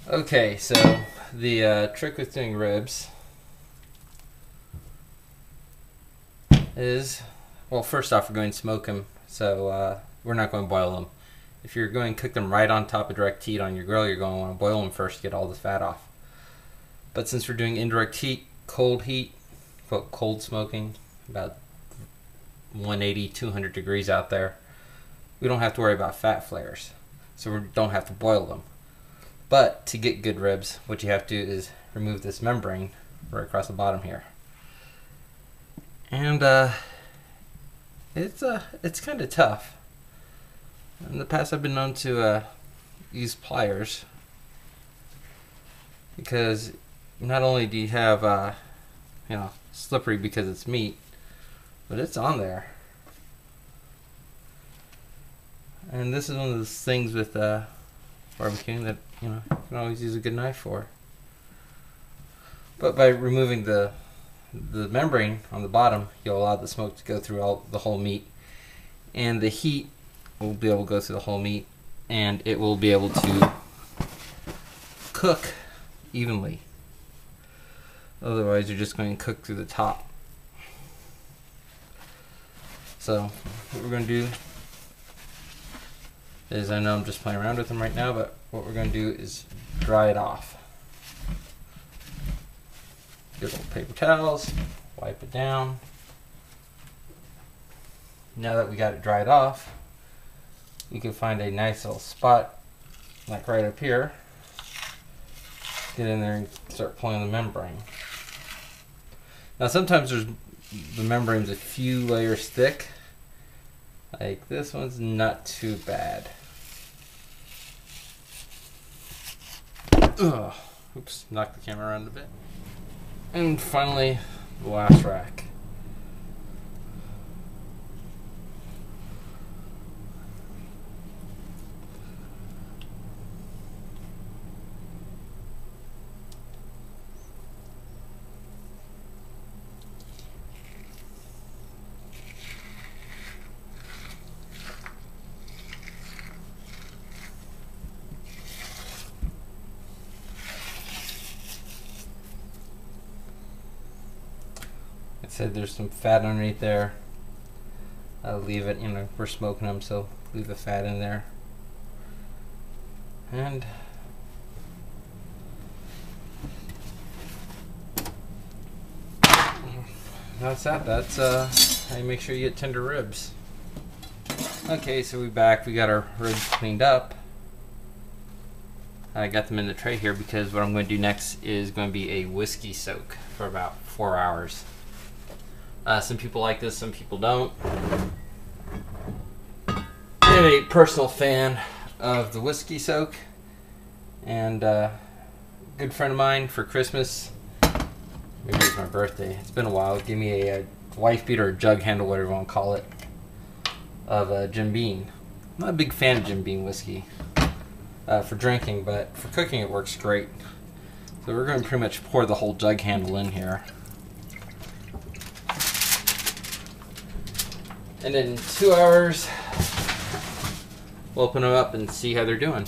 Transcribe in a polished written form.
Okay, so the trick with doing ribs is, well, first off, we're going to smoke them, so we're not going to boil them. If you're going to cook them right on top of direct heat on your grill, you're going to want to boil them first to get all the fat off. But since we're doing indirect heat, cold smoking, about 180, 200 degrees out there, we don't have to worry about fat flares, so we don't have to boil them. But to get good ribs, what you have to do is remove this membrane right across the bottom here. And it's kind of tough. In the past, I've been known to use pliers, because not only do you have slippery because it's meat, but it's on there. And this is one of those things with barbecuing that you can always use a good knife for. But by removing the membrane on the bottom, you'll allow the smoke to go through the whole meat, and the heat will be able to go through the whole meat, and it will be able to cook evenly. Otherwise, you're just going to cook through the top. So what we're going to do is, I know I'm just playing around with them right now, but what we're going to do is dry it off. Get little paper towels, wipe it down. Now that we got it dried off, you can find a nice little spot, like right up here. Get in there and start pulling the membrane. Now sometimes the membrane's a few layers thick. Like this one's not too bad. Ugh. Oops, knocked the camera around a bit. And finally, the last rack. I said there's some fat underneath there. I'll leave it, we're smoking them, so leave the fat in there. And that's that. That's how you make sure you get tender ribs. Okay, so we got our ribs cleaned up. I got them in the tray here because what I'm going to do next is going to be a whiskey soak for about 4 hours. Some people like this, some people don't. I'm a personal fan of the whiskey soak, and a good friend of mine for Christmas, maybe it's my birthday, it's been a while, gave me a wife beater or jug handle, whatever you want to call it, of Jim Beam. I'm not a big fan of Jim Beam whiskey for drinking, but for cooking it works great. So we're going to pretty much pour the whole jug handle in here. And in 2 hours, we'll open them up and see how they're doing.